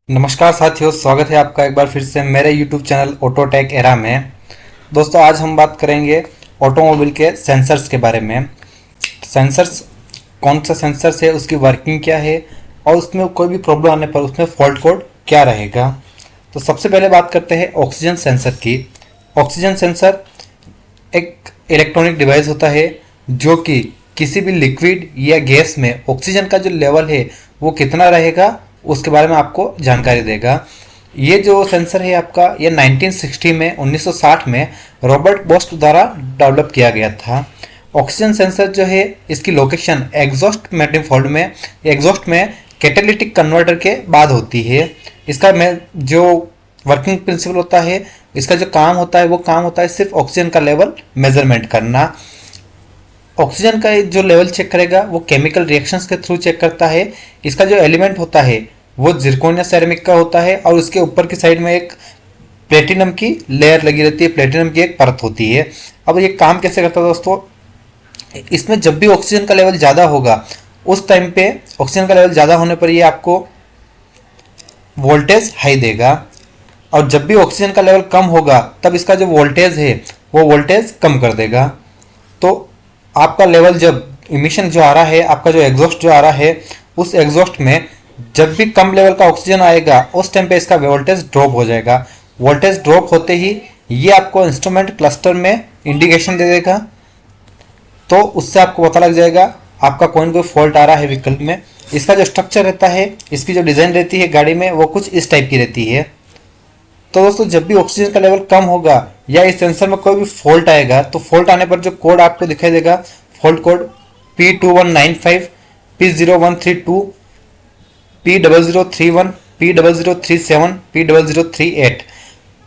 नमस्कार साथियों, स्वागत है आपका एक बार फिर से मेरे YouTube चैनल ऑटोटेक एरा में। दोस्तों, आज हम बात करेंगे ऑटोमोबाइल के सेंसर्स के बारे में। सेंसर्स, कौन सा सेंसर्स है, उसकी वर्किंग क्या है और उसमें कोई भी प्रॉब्लम आने पर उसमें फॉल्ट कोड क्या रहेगा। तो सबसे पहले बात करते हैं ऑक्सीजन सेंसर की। ऑक्सीजन सेंसर एक इलेक्ट्रॉनिक डिवाइस होता है जो कि किसी भी लिक्विड या गैस में ऑक्सीजन का जो लेवल है वो कितना रहेगा उसके बारे में आपको जानकारी देगा। ये जो सेंसर है आपका, ये 1960 में 1960 में रॉबर्ट बोस्ट द्वारा डेवलप किया गया था। ऑक्सीजन सेंसर जो है इसकी लोकेशन एग्जॉस्ट मैनिफोल्ड में, एग्जॉस्ट में कैटालिटिक कन्वर्टर के बाद होती है। इसका जो वर्किंग प्रिंसिपल होता है, इसका जो काम होता है वो काम होता है सिर्फ ऑक्सीजन का लेवल मेजरमेंट करना। ऑक्सीजन का जो लेवल चेक करेगा वो केमिकल रिएक्शंस के थ्रू चेक करता है। इसका जो एलिमेंट होता है वो जिरकोनिया सेरेमिक का होता है और उसके ऊपर की साइड में एक प्लेटिनम की लेयर लगी रहती है, प्लेटिनम की एक परत होती है। अब ये काम कैसे करता है दोस्तों, इसमें जब भी ऑक्सीजन का लेवल ज़्यादा होगा उस टाइम पे ऑक्सीजन का लेवल ज़्यादा होने पर ये आपको वोल्टेज हाई देगा, और जब भी ऑक्सीजन का लेवल कम होगा तब इसका जो वोल्टेज है वो वोल्टेज कम कर देगा। तो आपका लेवल, जब इमिशन जो आ रहा है, आपका जो एग्जॉस्ट जो आ रहा है, उस एग्जॉस्ट में जब भी कम लेवल का ऑक्सीजन आएगा उस टाइम पे इसका वोल्टेज ड्रॉप हो जाएगा। वोल्टेज ड्रॉप होते ही ये आपको इंस्ट्रूमेंट क्लस्टर में इंडिकेशन दे देगा, तो उससे आपको पता लग जाएगा आपका कोई ना कोई फॉल्ट आ रहा है व्हीकल में। इसका जो स्ट्रक्चर रहता है, इसकी जो डिज़ाइन रहती है गाड़ी में, वो कुछ इस टाइप की रहती है। तो दोस्तों, जब भी ऑक्सीजन का लेवल कम होगा या इस सेंसर में कोई भी फॉल्ट आएगा तो फॉल्ट आने पर जो कोड आपको दिखाई देगा, fault code P2195, P0132, P0031, P0037, P0038।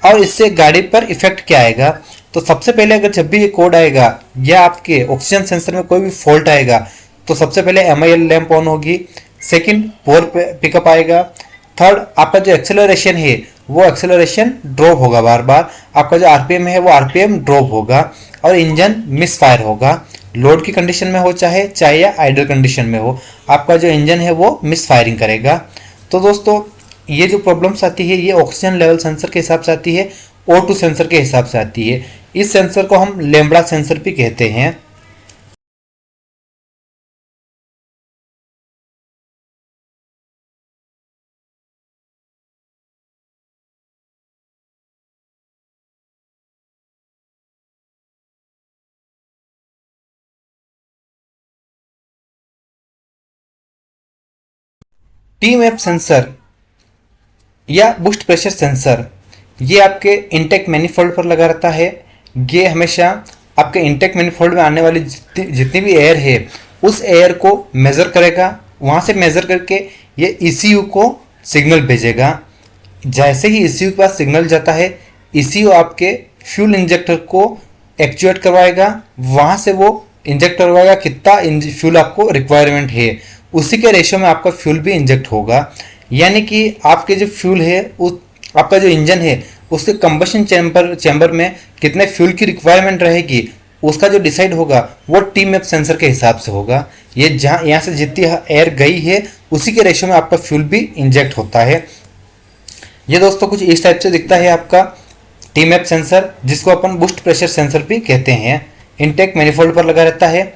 और इससे गाड़ी पर इफेक्ट क्या आएगा, तो सबसे पहले अगर जब भी ये कोड आएगा या आपके ऑक्सीजन सेंसर में कोई भी फॉल्ट आएगा तो सबसे पहले MIL लैंप ऑन होगी, सेकंड पावर पिकअप आएगा, थर्ड आपका जो एक्सेलरेशन है वो एक्सेलरेशन ड्रॉप होगा, बार बार आपका जो RPM है वो RPM ड्रॉप होगा, और इंजन मिस फायर होगा। लोड की कंडीशन में हो चाहे या आइडल कंडीशन में हो, आपका जो इंजन है वो मिस फायरिंग करेगा। तो दोस्तों, ये जो प्रॉब्लम्स आती है ये ऑक्सीजन लेवल सेंसर के हिसाब से आती है, O2 सेंसर के हिसाब से आती है। इस सेंसर को हम लैम्ब्डा सेंसर भी कहते हैं। TMAP सेंसर या बूस्ट प्रेशर सेंसर, ये आपके इंटेक मैनिफोल्ड पर लगा रहता है। ये हमेशा आपके इंटेक मैनिफोल्ड में आने वाली जितनी भी एयर है उस एयर को मेज़र करेगा, वहाँ से मेज़र करके ये ECU को सिग्नल भेजेगा। जैसे ही ECU के पास सिग्नल जाता है, ECU आपके फ्यूल इंजेक्टर को एक्चुएट करवाएगा, वहाँ से वो इंजेक्ट करवाएगा कितना फ्यूल आपको रिक्वायरमेंट है, उसी के रेशियो में आपका फ्यूल भी इंजेक्ट होगा। यानी कि आपके जो फ्यूल है, उस आपका जो इंजन है उसके कंबशन चैम्बर में कितने फ्यूल की रिक्वायरमेंट रहेगी, उसका जो डिसाइड होगा वो TMAP सेंसर के हिसाब से होगा। ये जहाँ यहाँ से जितनी एयर गई है उसी के रेशियो में आपका फ्यूल भी इंजेक्ट होता है। ये दोस्तों कुछ इस टाइप से दिखता है आपका TMAP सेंसर, जिसको अपन बूस्ट प्रेशर सेंसर भी कहते हैं। इनटेक मैनिफोल्ड पर लगा रहता है।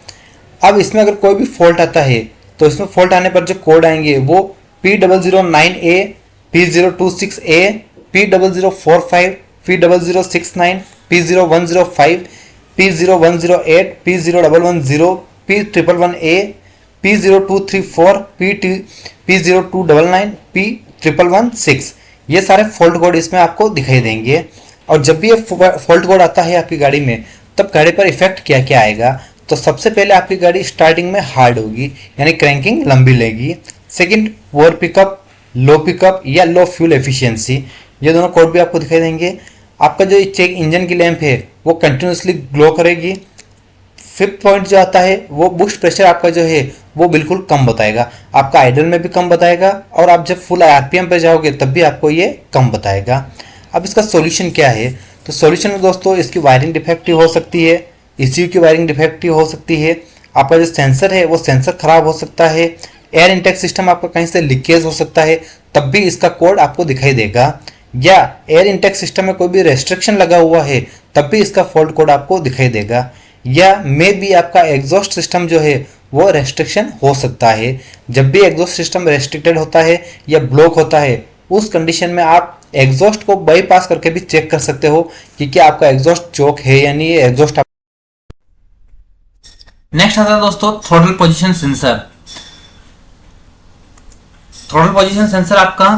अब इसमें अगर कोई भी फॉल्ट आता है तो इसमें फॉल्ट आने पर जो कोड आएंगे वो P009A, P026A, P0045, P0069, P0105, P0108, P0110, P111A, P0234, P0299, P116। ये सारे फॉल्ट कोड इसमें आपको दिखाई देंगे। और जब भी ये फॉल्ट कोड आता है आपकी गाड़ी में, तब गाड़ी पर इफेक्ट क्या क्या आएगा, तो सबसे पहले आपकी गाड़ी स्टार्टिंग में हार्ड होगी, यानी क्रैंकिंग लंबी लेगी। सेकंड, पावर पिकअप, लो पिकअप या लो फ्यूल एफिशिएंसी, ये दोनों कोड भी आपको दिखाई देंगे। आपका जो चेक इंजन की लैंप है वो कंटिन्यूसली ग्लो करेगी। फिफ्थ पॉइंट जो आता है वो बूस्ट प्रेशर आपका जो है वो बिल्कुल कम बताएगा, आपका आइडल में भी कम बताएगा, और आप जब फुल RPM पे जाओगे तब भी आपको ये कम बताएगा। अब इसका सॉल्यूशन क्या है, तो सॉल्यूशन में दोस्तों इसकी वायरिंग डिफेक्टिव हो सकती है, ECU की वायरिंग डिफेक्टिव हो सकती है, आपका जो सेंसर है वो सेंसर खराब हो सकता है, एयर इंटेक सिस्टम आपका कहीं से लीकेज हो सकता है, तब भी इसका कोड आपको दिखाई देगा, या एयर इंटेक सिस्टम में कोई भी रेस्ट्रिक्शन लगा हुआ है तब भी इसका फॉल्ट कोड आपको दिखाई देगा, या मे बी आपका एग्जॉस्ट सिस्टम जो है वो रेस्ट्रिक्शन हो सकता है। जब भी एग्जॉस्ट सिस्टम रेस्ट्रिक्टेड होता है या ब्लॉक होता है, उस कंडीशन में आप एग्जॉस्ट को बाईपास करके भी चेक कर सकते हो कि क्या आपका एग्जॉस्ट चोक है या नहीं, एग्जॉस्ट। नेक्स्ट आता है दोस्तों throttle position sensor. Throttle position sensor आपका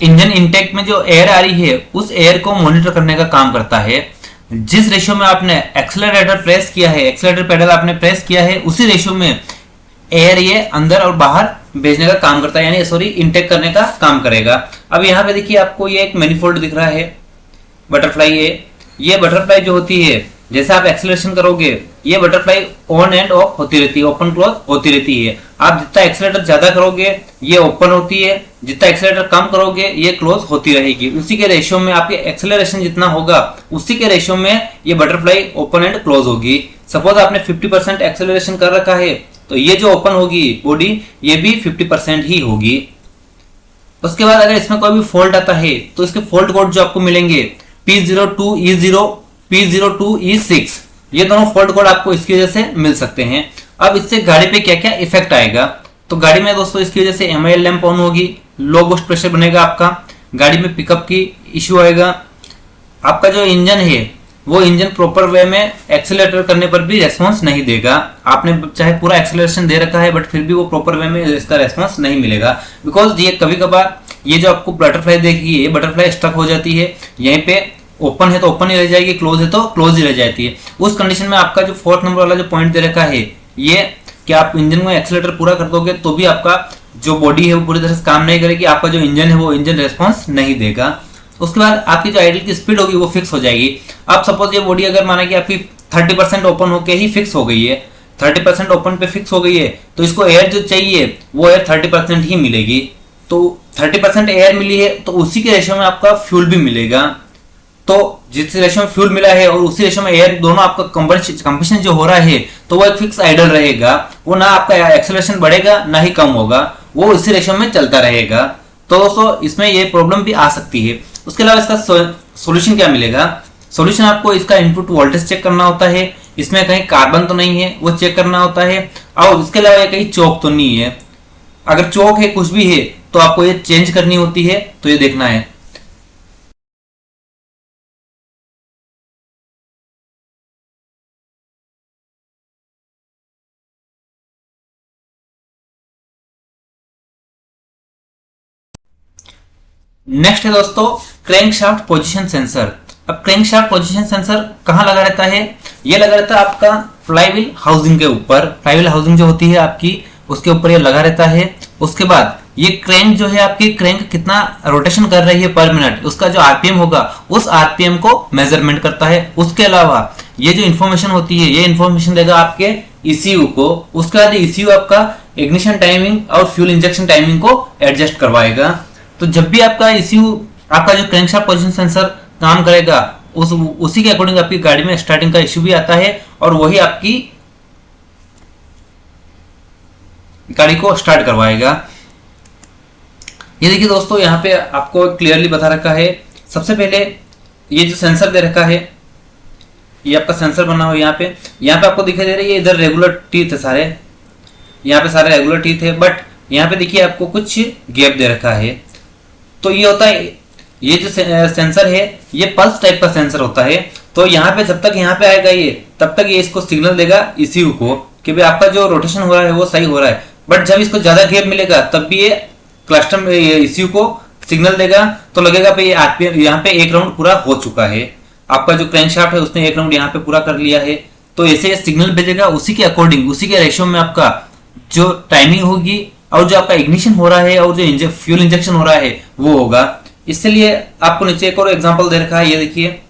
इंजन इनटेक में जो एयर आ रही है उस एयर को मॉनिटर करने का काम करता है। जिस रेशियो में आपने एक्सेलरेटर प्रेस किया है, एक्सेलरेटर पेडल आपने प्रेस किया है, उसी रेशियो में एयर ये अंदर और बाहर भेजने का काम करता है, यानी सॉरी इनटेक करने का काम करेगा। अब यहाँ पे देखिए आपको ये एक मैनिफोल्ड दिख रहा है, बटरफ्लाई है। ये बटरफ्लाई जो होती है, जैसे आप एक्सेलरेशन करोगे ये बटरफ्लाई ऑन एंड ऑफ होती रहती है, ओपन क्लोज होती रहती है। आप जितना एक्सेलरेटर ज्यादा करोगे ये ओपन होती है, जितना एक्सेलरेटर कम करोगे ये क्लोज होती रहेगी। उसी के रेशियो में आपके एक्सेलरेशन जितना होगा उसी के रेशियो में ये बटरफ्लाई ओपन एंड क्लोज होगी। सपोज आपने 50% एक्सेलरेशन कर रखा है तो ये जो ओपन होगी बॉडी ये भी 50% ही होगी। उसके बाद अगर इसमें कोई भी फॉल्ट आता है तो इसके फॉल्ट कोड जो आपको मिलेंगे P02E0, P02E6, ये दोनों फॉल्ट कोड आपको इसकी वजह से मिल सकते हैं। अब इससे गाड़ी पे क्या क्या इफेक्ट आएगा, तो गाड़ी में दोस्तों इसकी वजह से MIL लैंप ऑन होगी, लो बूस्ट प्रेशर बनेगा आपका, गाड़ी में पिकअप की इश्यू आएगा, आपका जो इंजन है वो इंजन प्रॉपर वे में एक्सेलरेटर करने पर भी रेस्पॉन्स नहीं देगा। आपने चाहे पूरा एक्सेलरेशन दे रखा है बट फिर भी वो प्रॉपर वे में इसका रेस्पॉन्स नहीं मिलेगा, बिकॉज ये कभी कभार ये जो आपको बटरफ्लाई देखी है, बटरफ्लाई स्टक हो जाती है, यहीं पे ओपन है तो ओपन ही रह जाएगी, क्लोज है तो क्लोज ही रह जाती है। उस कंडीशन में आपका जो 4th नंबर वाला जो पॉइंट दे रखा है ये कि आप इंजन में एक्सेलरेटर पूरा कर दोगे तो भी आपका जो बॉडी है वो पूरी तरह से काम नहीं करेगी, आपका जो इंजन है वो इंजन रेस्पॉन्स नहीं देगा। उसके बाद आपकी जो आइडल की स्पीड होगी वो फिक्स हो जाएगी। अब सपोज ये बॉडी अगर माना कि आपकी 30% ओपन होके ही फिक्स हो गई है, 30% ओपन पे फिक्स हो गई है, तो इसको एयर जो चाहिए वो एयर 30% ही मिलेगी। तो 30% एयर मिली है तो उसी के रेशियो में आपका फ्यूल भी मिलेगा। तो जिस रेशियो में फ्यूल मिला है और उसी रेशियो में एयर, दोनों आपका कंबशन जो हो रहा है तो वो एक फिक्स आइडल रहेगा, वो ना आपका एक्सेलरेशन बढ़ेगा ना ही कम होगा, वो इसी रेशियो में चलता रहेगा। तो दोस्तों इसमें ये प्रॉब्लम भी आ सकती है। उसके अलावा इसका सॉल्यूशन क्या मिलेगा, सॉल्यूशन आपको इसका इनपुट वोल्टेज चेक करना होता है, इसमें कहीं कार्बन तो नहीं है वो चेक करना होता है, और इसके अलावा ये कहीं चौक तो नहीं है, अगर चौक है कुछ भी है तो आपको ये चेंज करनी होती है, तो ये देखना है। नेक्स्ट है दोस्तों क्रैंकशाफ्ट पोजीशन सेंसर। अब क्रैंकशाफ्ट पोजीशन सेंसर कहाँ लगा रहता है, ये लगा रहता है आपका फ्लाईव्हील हाउसिंग के ऊपर। फ्लाईव्हील हाउसिंग जो होती है आपकी उसके ऊपर ये लगा रहता है। उसके बाद ये क्रैंक जो है आपकी, क्रैंक कितना रोटेशन कर रही है पर मिनट, उसका जो आरपीएम होगा उस आरपीएम को मेजरमेंट करता है। उसके अलावा ये जो इन्फॉर्मेशन होती है ये इन्फॉर्मेशन देगा आपके ईसीयू को। उसके बाद ईसीयू आपका इग्निशन टाइमिंग और फ्यूल इंजेक्शन टाइमिंग को एडजस्ट करवाएगा। तो जब भी आपका ईसीयू, आपका जो क्रैंकशाफ्ट पोजीशन सेंसर काम करेगा उसी के अकॉर्डिंग आपकी गाड़ी में स्टार्टिंग का इश्यू भी आता है और वही आपकी गाड़ी को स्टार्ट करवाएगा। ये देखिए दोस्तों यहाँ पे आपको क्लियरली बता रखा है। सबसे पहले ये जो सेंसर दे रखा है, ये आपका सेंसर बना हुआ यहाँ पे आपको दिखाई दे रही है, इधर रेगुलर टीथ है सारे, यहाँ पे सारे रेगुलर टीथ है, बट यहाँ पे देखिए आपको कुछ गैप दे रखा है। तो ये होता है, ये जो सेंसर है ये पल्स टाइप का सेंसर होता है। तो यहाँ पे जब तक यहाँ पे आएगा ये, तब तक ये इसको सिग्नल देगा ईसीयू को कि भाई आपका जो रोटेशन हो रहा है वो सही हो रहा है। बट जब इसको ज्यादा गैप मिलेगा तब भी ये क्लस्टर में ईसीयू को सिग्नल देगा, तो लगेगा भाई आरपीएम यहाँ पे एक राउंड पूरा हो चुका है, आपका जो क्रैंकशाफ्ट है उसने एक राउंड यहाँ पे पूरा कर लिया है। तो ऐसे सिग्नल भेजेगा, उसी के अकॉर्डिंग, उसी के रेशियो में आपका जो टाइमिंग होगी और जो आपका इग्निशन हो रहा है और जो फ्यूल इंजेक्शन हो रहा है वो होगा। इसलिए आपको नीचे एक और एग्जांपल दे रखा है, ये देखिए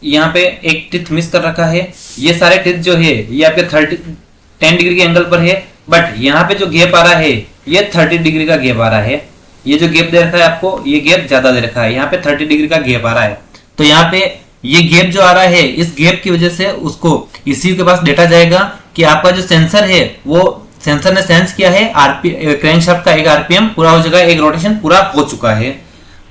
यहाँ पे एक टिथ मिस कर रखा है। ये सारे टिथ जो है ये आपके 10 डिग्री के एंगल पर है, बट यहाँ पे जो गैप आ रहा है ये 30 डिग्री का गैप आ रहा है। ये जो गैप दे रखा है आपको, ये गैप ज्यादा दे रखा है, यहाँ पे 30 डिग्री का गैप आ रहा है। तो यहाँ पे ये गैप जो आ रहा है, इस गैप की वजह से उसको ईसीयू के पास डेटा जाएगा कि आपका जो सेंसर है वो सेंसर ने सेंस किया है क्रैंकशाफ्ट का एक आरपीएम पूरा हो चुका है, एक रोटेशन पूरा हो चुका है।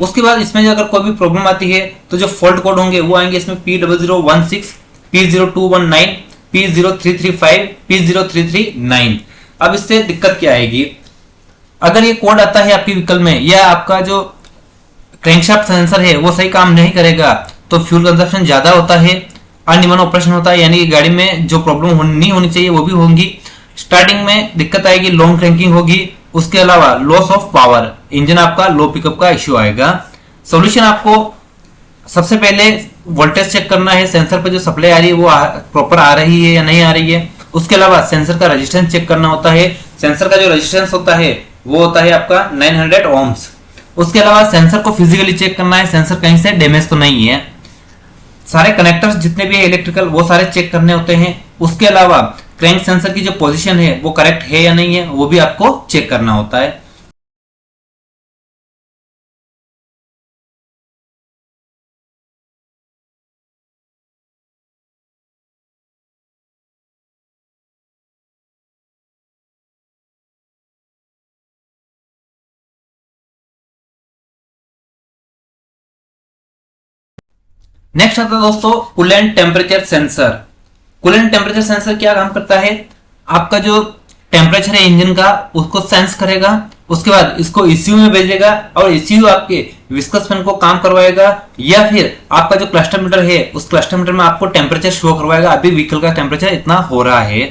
उसके बाद इसमें जो अगर कोई भी प्रॉब्लम आती है तो जो फॉल्ट कोड होंगे वो आएंगे इसमें P0016, P0219, P0335, P0339। अब इससे दिक्कत क्या आएगी, अगर ये कोड आता है आपके व्हीकल में या आपका जो क्रैंकशाफ्ट सेंसर है वो सही काम नहीं करेगा तो फ्यूल कंजप्शन ज्यादा होता है, अनइवन ऑपरेशन होता है, यानी कि गाड़ी में जो प्रॉब्लम नहीं होनी चाहिए वो भी होंगी। स्टार्टिंग में दिक्कत आएगी, लॉन्ग क्रैंकिंग होगी, उसके अलावा लॉस ऑफ पावर, इंजन आपका लो पिकअप का इश्यू आएगा। सॉल्यूशन आपको सबसे पहले वोल्टेज चेक करना है, सेंसर पर जो सप्लाई आ रही है वो प्रॉपर आ रही है या नहीं आ रही है। उसके अलावा सेंसर का रेजिस्टेंस चेक करना होता है, सेंसर का जो रेजिस्टेंस होता है वो होता है आपका 900 ओम्स। उसके अलावा सेंसर को फिजिकली चेक करना है, सेंसर कहीं से डैमेज तो नहीं है। सारे कनेक्टर्स जितने भी है इलेक्ट्रिकल वो सारे चेक करने होते हैं। उसके अलावा क्रैंक सेंसर की जो पोजीशन है वो करेक्ट है या नहीं है वो भी आपको चेक करना होता है। नेक्स्ट आता है दोस्तों coolant temperature sensor. Coolant temperature sensor क्या काम करता है, आपका जो टेम्परेचर है इंजन का उसको सेंस करेगा, उसके बाद इसको ईसीयू में भेजेगा और ईसीयू आपके विस्कस फैन को काम करवाएगा या फिर आपका जो क्लस्टर मीटर है उस क्लस्टर मीटर में आपको टेम्परेचर शो करवाएगा, अभी व्हीकल का टेम्परेचर इतना हो रहा है।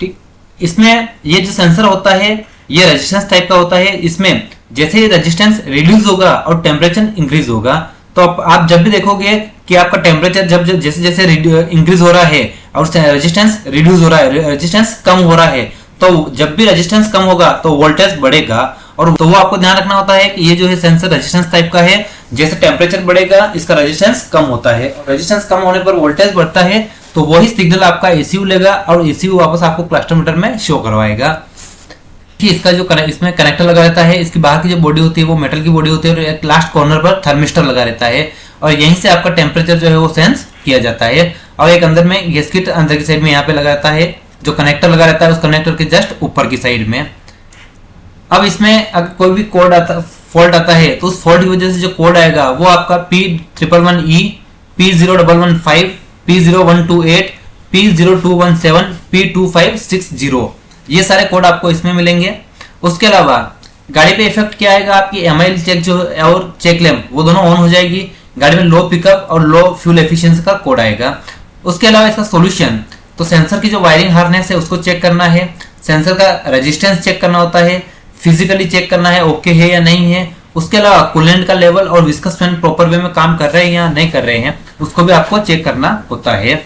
ठीक, इसमें ये जो सेंसर होता है ये रेजिस्टेंस टाइप का होता है, इसमें जैसे ही रेजिस्टेंस रिड्यूस होगा और टेम्परेचर इंक्रीज होगा तो आप जब भी देखोगे कि आपका टेम्परेचर जब जैसे जैसे इंक्रीज हो रहा है और रेजिस्टेंस रिड्यूस हो रहा है, रेजिस्टेंस कम हो रहा है, तो जब भी रेजिस्टेंस कम होगा तो वोल्टेज बढ़ेगा। और तो वो आपको ध्यान रखना होता है कि ये जो है सेंसर रेजिस्टेंस टाइप का है, जैसे टेम्परेचर बढ़ेगा इसका रेजिस्टेंस कम होता है और रेजिस्टेंस कम होने पर वोल्टेज बढ़ता है, तो वही सिग्नल आपका ईसीयू लेगा और ईसीयू वापस आपको क्लस्टर मीटर में शो करवाएगा कि इसका जो इसमें कनेक्टर लगा रहता है, इसकी बाहर की जो बॉडी होती है वो मेटल की बॉडी होती है और एक लास्ट कॉर्नर पर थर्मिस्टर लगा रहता है और यहीं से आपका टेम्परेचर जो है वो सेंस किया जाता है। और एक अंदर में गैसकिट अंदर की साइड में यहाँ पे लगा रहता है, जो कनेक्टर लगा रहता है उस कनेक्टर के जस्ट ऊपर की साइड में। अब इसमें अगर कोई भी कोड आता फॉल्ट आता है तो उस फॉल्ट की वजह से जो कोड आएगा वो आपका P111E, P0115, P0128, P0217, P2560, ये सारे कोड आपको इसमें मिलेंगे। उसके अलावा गाड़ी पे इफेक्ट क्या आएगा, आपकी एमआईएल चेक जो और चेक लैम्प वो दोनों ऑन हो जाएगी, गाड़ी में लो पिकअप और लो फ्यूल एफिशिएंसी का कोड आएगा। उसके अलावा इसका सॉल्यूशन, तो सेंसर की जो वायरिंग हार्नेस है उसको चेक करना है, सेंसर का रेजिस्टेंस चेक करना होता है, फिजिकली चेक करना है ओके है या नहीं है। उसके अलावा कूलेंट का लेवल और विस्कस फैन प्रॉपर वे में काम कर रहे हैं या नहीं कर रहे हैं उसको भी आपको चेक करना होता है।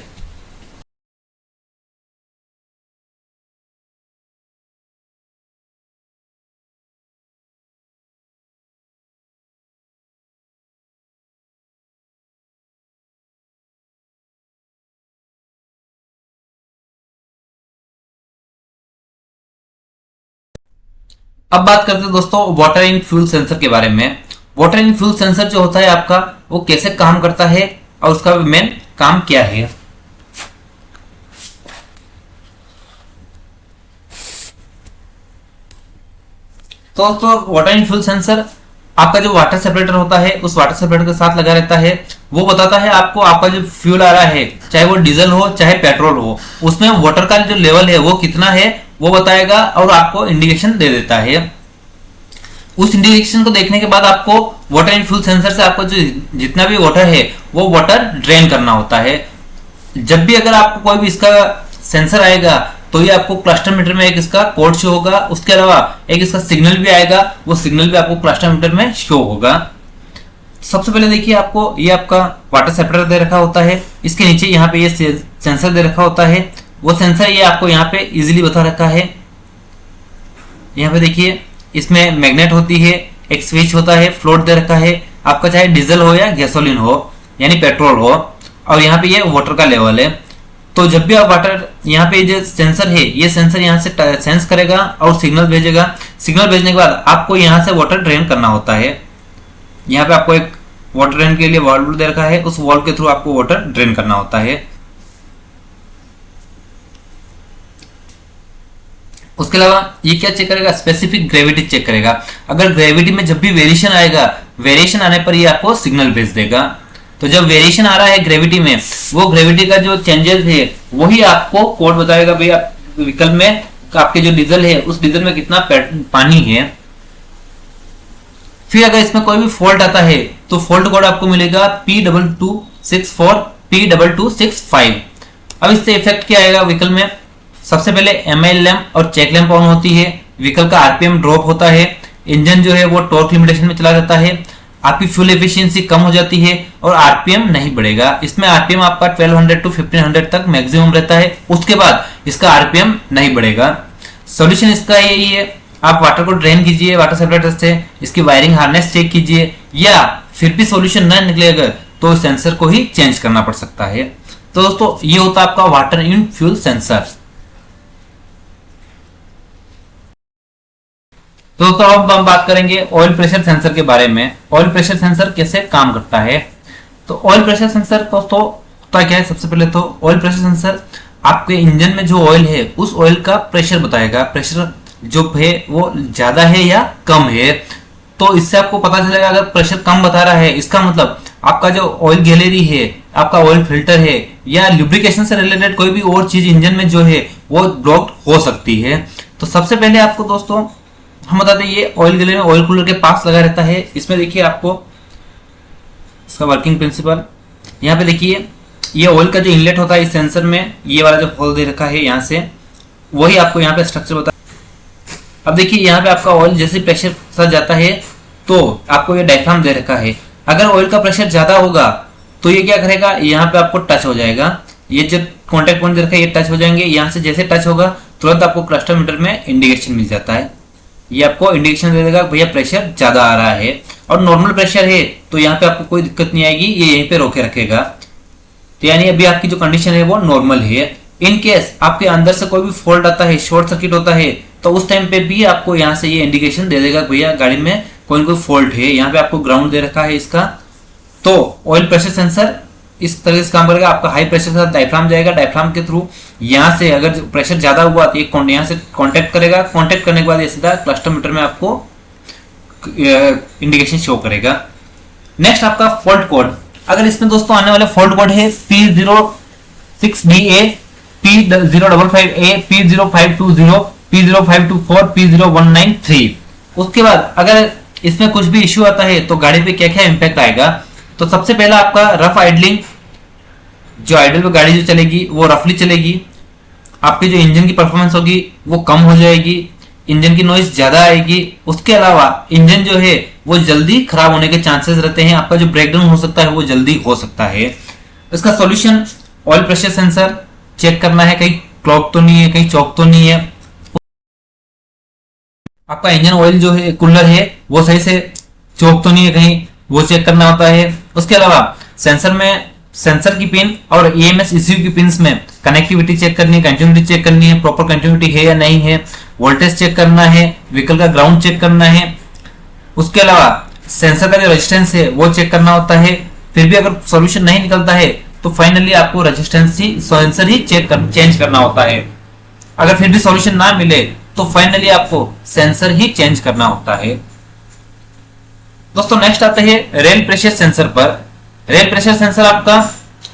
अब बात करते हैं दोस्तों वाटर इन फ्यूल सेंसर के बारे में। वाटर इन फ्यूल सेंसर जो होता है आपका वो कैसे काम करता है और उसका मेन काम क्या है। तो दोस्तों वाटर इन फ्यूल सेंसर आपका जो वाटर सेपरेटर होता है उस वाटर सेपरेटर के साथ लगा रहता है, वो बताता है आपको आपका जो फ्यूल आ रहा है चाहे वो डीजल हो चाहे पेट्रोल हो उसमें वाटर का जो लेवल है वो कितना है वो बताएगा और आपको इंडिकेशन दे देता है। उस इंडिकेशन को देखने के बाद आपको वाटर इन फ्यूल सेंसर से आपको जो जितना भी वाटर है वो वाटर ड्रेन करना होता है। जब भी अगर आपको कोई भी इसका सेंसर आएगा तो ये आपको क्लस्टर मीटर में एक इसका कोड शो होगा, उसके अलावा एक इसका सिग्नल भी आएगा, वो सिग्नल भी आपको क्लस्टर मीटर में शो होगा। सबसे पहले देखिए आपको ये आपका वाटर सेपरेटर दे रखा होता है, इसके नीचे यहाँ पे ये सेंसर दे रखा होता है, वो सेंसर ये आपको यहाँ पे इजीली बता रखा है। यहाँ पे देखिए इसमें मैग्नेट होती है, एक स्विच होता है, फ्लोट दे रखा है, आपका चाहे डीजल हो या गैसोलीन हो यानी पेट्रोल हो, और यहाँ पे ये वाटर का लेवल है। तो जब भी आप वाटर यहाँ पे जो सेंसर है ये सेंसर यहाँ से सेंस करेगा और सिग्नल भेजेगा, सिग्नल भेजने के बाद आपको यहाँ से वाटर ड्रेन करना होता है। यहाँ पे आपको एक वाटर ड्रेन के लिए वाल्व दे रखा है, उस वाल्व के थ्रू आपको वाटर ड्रेन करना होता है। उसके अलावा ये क्या चेक करेगा, स्पेसिफिक ग्रेविटी चेक करेगा। अगर ग्रेविटी में जब भी वेरिएशन आएगा, वेरिएशन आने पर ये आपको सिग्नल भेज देगा। तो जब वेरिएशन आ रहा है ग्रेविटी में, वो ग्रेविटी का जो चेंजेस है वही आपको कोड बताएगा भाई आप व्हीकल में आपके जो डीजल है उस डीजल में कितना पानी है। फिर अगर इसमें कोई भी फॉल्ट आता है तो फॉल्ट कोड आपको मिलेगा P2264 P2265। अब इससे इफेक्ट क्या आएगा व्हीकल में, सबसे पहले एमआई लैंप और चेक लैंप ऑन होती है, व्हीकल का आरपीएम ड्रॉप होता है, इंजन जो है वो टॉर्क लिमिटेशन में चला जाता है, आपकी फ्यूल एफिशिएंसी कम हो जाती है और आरपीएम नहीं बढ़ेगा। इसमें आरपीएम आपका 1200 टू 1500 तक मैक्सिमम रहता है, उसके बाद इसका आरपीएम नहीं बढ़ेगा। सॉल्यूशन इसका यही है, आप वाटर को ड्रेन कीजिए वाटर सेपरेटर से, इसकी वायरिंग हार्नेस चेक कीजिए, या फिर भी सॉल्यूशन ना निकले अगर तो सेंसर को ही चेंज करना पड़ सकता है। तो दोस्तों ये होता है आपका वाटर इन फ्यूल सेंसर। तो दोस्तों अब हम बात करेंगे ऑयल प्रेशर सेंसर के बारे में। ऑयल प्रेशर सेंसर कैसे काम करता है। तो ऑयल प्रेशर सेंसर दोस्तों होता क्या है, सबसे पहले तो ऑयल प्रेशर सेंसर आपके इंजन में जो ऑयल है उस ऑयल का प्रेशर बताएगा, प्रेशर जो है वो ज्यादा है या कम है। तो इससे आपको पता चलेगा अगर प्रेशर कम बता रहा है, इसका मतलब आपका जो ऑयल गैलरी है, आपका ऑयल फिल्टर है या लुब्रिकेशन से रिलेटेड कोई भी और चीज इंजन में जो है वो ब्लॉक्ड हो सकती है। तो सबसे पहले आपको दोस्तों हम बताते हैं, ये ऑयल गैलरी में ऑयल कूलर के पास लगा रहता है। इसमें देखिए आपको इसका वर्किंग प्रिंसिपल यहाँ पे देखिए, ये ऑयल का जो इनलेट होता है इस सेंसर में, ये वाला जो होल दे रखा है यहाँ से, वही आपको यहाँ पे स्ट्रक्चर बता। अब देखिए यहाँ पे आपका ऑयल जैसे प्रेशर साथ जाता है तो आपको ये डायफ्राम दे रखा है। अगर ऑयल का प्रेशर ज्यादा होगा तो ये क्या करेगा, यहाँ पे आपको टच हो जाएगा, ये जो कॉन्टेक्ट पॉइंट दे रखा है ये टच हो जाएंगे। यहाँ से जैसे टच होगा तुरंत आपको क्लस्टर मीटर में इंडिकेशन मिल जाता है, ये आपको इंडिकेशन दे देगा भैया प्रेशर ज्यादा आ रहा है। और नॉर्मल प्रेशर है तो यहाँ पे आपको कोई दिक्कत नहीं आएगी, ये यहीं पे रोके रखेगा। तो यानी अभी आपकी जो कंडीशन है वो नॉर्मल है। इन केस आपके अंदर से कोई भी फॉल्ट आता है, शॉर्ट सर्किट होता है, तो उस टाइम पे भी आपको यहाँ से ये इंडिकेशन दे देगा भैया गाड़ी में कोई कोई फॉल्ट है। यहाँ पे आपको ग्राउंड दे रखा है इसका। तो ऑयल प्रेशर सेंसर इस तरह से काम करेगा, आपका हाई प्रेशर के साथ डायफ्राम जाएगा, डायफ्राम के थ्रू यहाँ से अगर प्रेशर ज्यादा हुआ तो ये यहाँ से कांटेक्ट करेगा, कांटेक्ट करने के बाद ये सीधा क्लस्टर मीटर में आपको इंडिकेशन शो करेगा। नेक्स्ट आपका फॉल्ट कोड। अगर इसमें दोस्तों आने वाला फॉल्ट कोड है P06DA, P055A, P0520, P0524, P0193। उसके बाद अगर इसमें कुछ भी इश्यू आता है तो गाड़ी पे क्या क्या इंपैक्ट आएगा। तो सबसे पहला आपका रफ आइडलिंग, जो आइडल पे गाड़ी जो चलेगी वो रफली चलेगी, आपकी जो इंजन की परफॉर्मेंस होगी वो कम हो जाएगी, इंजन की नॉइज ज्यादा आएगी। उसके अलावा इंजन जो है वो जल्दी खराब होने के चांसेस रहते हैं, आपका जो ब्रेकडाउन हो सकता है वो जल्दी हो सकता है। इसका solution oil pressure sensor check करना है, कहीं क्लॉग तो नहीं है, कहीं चौक तो नहीं है, आपका इंजन ऑयल जो है कूलर है वो सही से चौक तो नहीं है कहीं, वो चेक करना होता है। उसके अलावा सेंसर में सेंसर की पिन और EMS ECU की पिन्स में कनेक्टिविटी चेक करनी है, कंटिन्यूटी चेक करनी है, प्रॉपर कंटिन्यूटी है या नहीं है, वोल्टेज चेक करना है, व्हीकल का ग्राउंड चेक करना है। उसके अलावा सेंसर का जो रेजिस्टेंस है वो चेक करना होता है। फिर भी अगर सॉल्यूशन नहीं निकलता है तो फाइनली आपको रेजिस्टेंस ही सेंसर ही चेंज करना होता है। अगर फिर भी सॉल्यूशन ना मिले तो फाइनली आपको सेंसर ही चेंज करना होता है। दोस्तों नेक्स्ट आते हैं रेल प्रेशर सेंसर पर। रेल प्रेशर सेंसर आपका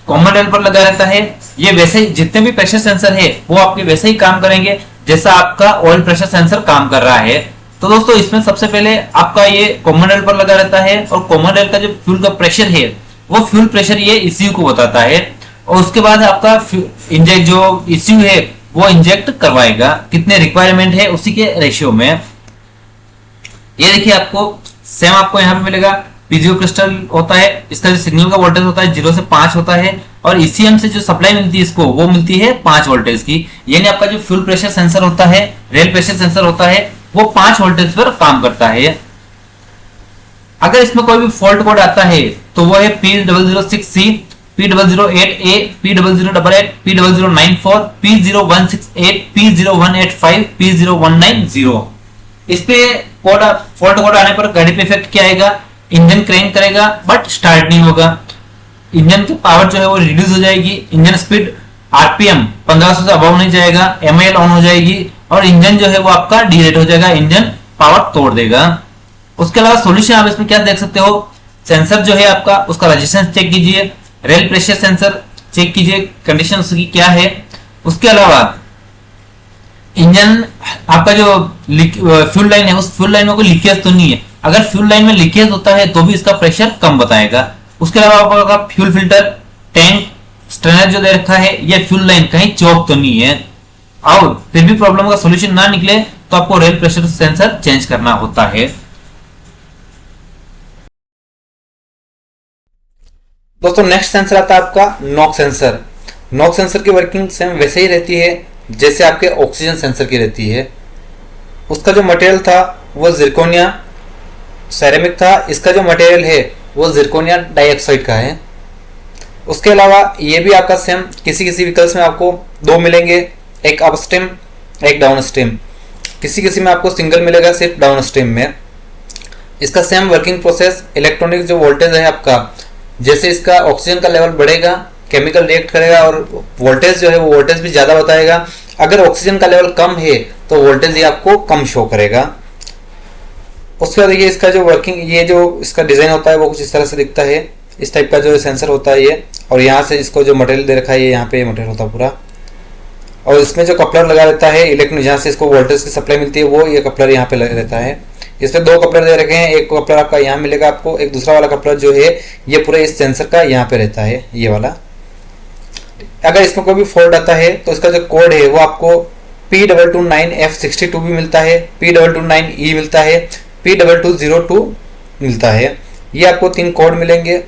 कॉमन रेल पर लगा रहता है। ये वैसे ही जितने भी प्रेशर सेंसर है वो आपके वैसे ही काम करेंगे जैसा आपका ऑयल प्रेशर सेंसर काम कर रहा है। तो दोस्तों इसमें सबसे पहले आपका ये कॉमन रेल पर लगा रहता है और कॉमन रेल का जो फ्यूल का प्रेशर है वो फ्यूल प्रेशर ये ECU को बताता है। और उसके बाद आपका इंजेक्ट जो ECU है वो इंजेक्ट करवाएगा, कितने रिक्वायरमेंट है उसी के रेशियो में। ये देखिए आपको सेम आपको यहाँ पे मिलेगा, पीजीओ क्रिस्टल होता है, इसका जो सिग्नल का वोल्टेज होता है 0 से 5 होता है और ECM से जो सप्लाई मिलती है इसको वो मिलती है 5 वोल्टेज की। यानी आपका जो फ्यूल प्रेशर सेंसर होता है, रेल प्रेशर सेंसर होता है, वो 5 वोल्टेज पर काम करता है। अगर इसमें कोई भी फॉल्ट कोड आता है तो वो है P006C, P008A, P008, P0094, P0168, P0185, P0190। इस पे फॉल्ट कोड आने पर गाड़ी पे इफेक्ट क्या आएगा, इंजन क्रैंक करेगा बट स्टार्ट नहीं होगा, इंजन की पावर जो है वो रिड्यूस हो जाएगी, इंजन स्पीड RPM 1500 से अबव नहीं जाएगा, MIL ऑन हो जाएगी और इंजन जो है वो आपका डीरेट हो जाएगा, इंजन पावर तोड़ देगा। उसके अलावा सॉल्यूशन आप इसमें क्या देख सकते हो, सेंसर जो है आपका उसका रेजिस्टेंस चेक कीजिए, रेल प्रेशर सेंसर चेक कीजिए कंडीशन उसकी क्या है। उसके अलावा इंजन आपका जो फ्यूल लाइन है उस फ्यूल लाइन में कोई लीकेज तो नहीं है, अगर फ्यूल लाइन में लीकेज होता है तो भी इसका प्रेशर कम बताएगा। उसके अलावा आपका फ्यूल फिल्टर, टैंक, स्ट्रेनर जो दे रखा है, ये फ्यूल लाइन कहीं चौक तो नहीं है, और फिर भी प्रॉब्लम का सॉल्यूशन ना निकले तो आपको रेल प्रेशर सेंसर चेंज करना होता है। दोस्तों नेक्स्ट सेंसर आता है आपका नॉक सेंसर। नॉक सेंसर की वर्किंग सेम वैसे ही रहती है जैसे आपके ऑक्सीजन सेंसर की रहती है। उसका जो मटेरियल था वो जिरकोनिया सेरेमिक था, इसका जो मटेरियल है वो जिरकोनिया डाइऑक्साइड का है। उसके अलावा ये भी आपका सेम किसी किसी व्हीकल्स में आपको दो मिलेंगे, एक अप स्ट्रीम एक डाउन स्ट्रीम, किसी किसी में आपको सिंगल मिलेगा सिर्फ डाउन स्ट्रीम में। इसका सेम वर्किंग प्रोसेस, इलेक्ट्रॉनिक जो वोल्टेज है आपका, जैसे इसका ऑक्सीजन का लेवल बढ़ेगा केमिकल रिएक्ट करेगा और वोल्टेज जो है वो वोल्टेज भी ज़्यादा बताएगा। अगर ऑक्सीजन का लेवल कम है तो वोल्टेज ये आपको कम शो करेगा। उसके बाद देखिए इसका जो वर्किंग, ये जो इसका डिज़ाइन होता है वो कुछ इस तरह से दिखता है, इस टाइप का जो सेंसर होता है ये, और यहाँ से इसको जो मटेरियल दे रखा है ये यहाँ पे मटेरियल होता है पूरा, और इसमें जो कपलर लगा रहता है इलेक्ट्रॉनिक, जहाँ से इसको वोल्टेज की सप्लाई मिलती है वो ये कपलर यहाँ पे लगा रहता है। इसमें दो कपलर दे रखे हैं, एक कपलर आपका यहाँ मिलेगा आपको, एक दूसरा वाला कपलर जो है ये पूरे इस सेंसर का यहाँ पे रहता है, ये वाला। अगर इसमें कोई भी फॉल्ट आता है तो इसका जो कोड है वो आपको P229F62 भी मिलता है, P229E मिलता है, P2202 मिलता है, ये आपको 3 कोड मिलेंगे।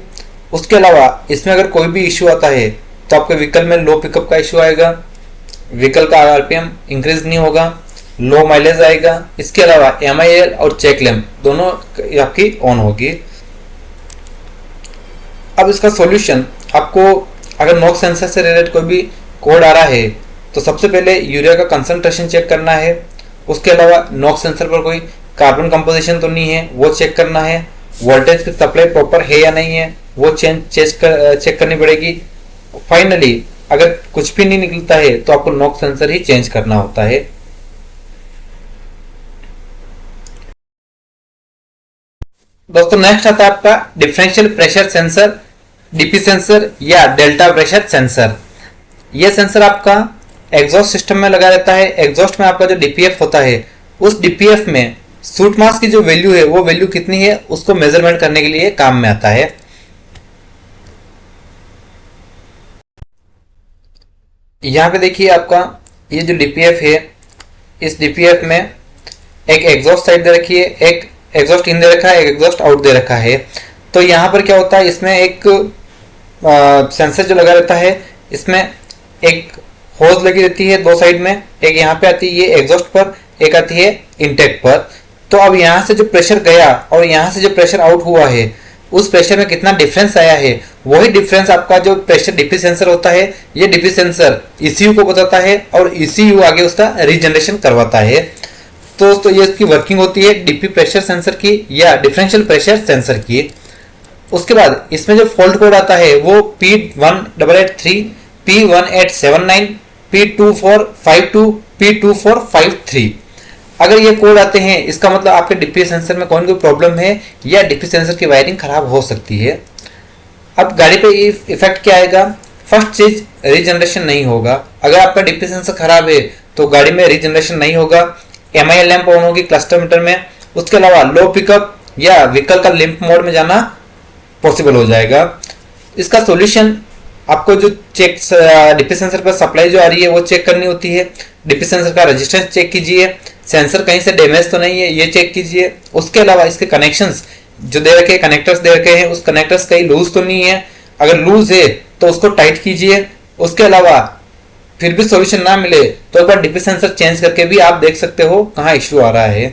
उसके अलावा इसमें अगर कोई भी इश्यू आता है तो आपके व्हीकल में लो पिकअप का इश्यू आएगा, व्हीकल का आरपीएम इंक्रीज नहीं होगा, लो माइलेज आएगा। इसके अलावा MIL और चेक लैम्प दोनों आपकी ऑन होगी। अब इसका सॉल्यूशन, आपको अगर नॉक सेंसर से रिलेटेड कोई भी कोड आ रहा है तो सबसे पहले यूरिया का कंसंट्रेशन चेक करना है। उसके अलावा नॉक सेंसर पर कोई कार्बन कंपोजिशन तो नहीं है वो चेक करना है, वोल्टेज की सप्लाई प्रॉपर है या नहीं है वो चेक करनी पड़ेगी। फाइनली अगर कुछ भी नहीं निकलता है तो आपको नॉक सेंसर ही चेंज करना होता है। दोस्तों नेक्स्ट आता है आपका differential pressure sensor, DP sensor या डेल्टा प्रेशर सेंसर। यह सेंसर आपका एग्जॉस्ट सिस्टम में लगा रहता है। एग्जॉस्ट में आपका जो डीपीएफ होता है उस डीपीएफ में सूट मास की जो वैल्यू है वो वैल्यू कितनी है उसको मेजरमेंट करने के लिए काम में आता है। यहाँ पे देखिए आपका ये जो डीपीएफ है, इस डीपीएफ में एक एग्जॉस्ट साइड दे रखी है, एक एग्जॉस्ट इन दे रखा है, एक एग्जॉस्ट आउट दे रखा है। तो यहाँ पर क्या होता है, इसमें एक सेंसर जो लगा रहता है, इसमें एक होज लगी रहती है दो साइड में, एक यहाँ पे आती है ये एग्जॉस्ट पर, एक आती है इनटेक पर। तो अब यहाँ से जो प्रेशर गया और यहाँ से जो प्रेशर आउट हुआ है उस प्रेशर में कितना डिफरेंस आया है, वही डिफरेंस आपका जो प्रेशर डीपी सेंसर होता है, ये डीपी सेंसर ECU को बताता है और ECU आगे उसका रीजनरेशन करवाता है। तो दोस्तों ये इसकी वर्किंग होती है डीपी प्रेशर सेंसर की या डिफरेंशियल प्रेशर सेंसर की। उसके बाद इसमें जो फॉल्ट कोड आता है वो P1883, P1879, P2452, P2453। अगर ये कोड आते हैं इसका मतलब आपके डीपी सेंसर में कोई प्रॉब्लम है या डीपी सेंसर की वायरिंग खराब हो सकती है। अब गाड़ी पे इफेक्ट क्या आएगा, फर्स्ट चीज रीजनरेशन नहीं होगा। अगर आपका डीपी सेंसर खराब है तो गाड़ी में रीजनरेशन नहीं होगा, MIL लैंप ऑन होगी क्लस्टर मीटर में। उसके अलावा लो पिकअप या व्हीकल का लिम्प मोड में जाना पॉसिबल हो जाएगा। इसका सॉल्यूशन, आपको जो चेक डीपी सेंसर पर सप्लाई जो आ रही है वो चेक करनी होती है। डीपी सेंसर का रेजिस्टेंस चेक कीजिए, सेंसर कहीं से डैमेज तो नहीं है ये चेक कीजिए। उसके अलावा इसके कनेक्शंस जो दे रखे, कनेक्टर्स दे रखे हैं, उस कनेक्टर्स कहीं लूज तो नहीं है, अगर लूज है तो उसको टाइट कीजिए। उसके अलावा फिर भी सॉल्यूशन ना मिले तो एक बार डीपी सेंसर चेंज करके भी आप देख सकते हो कहाँ इश्यू आ रहा है।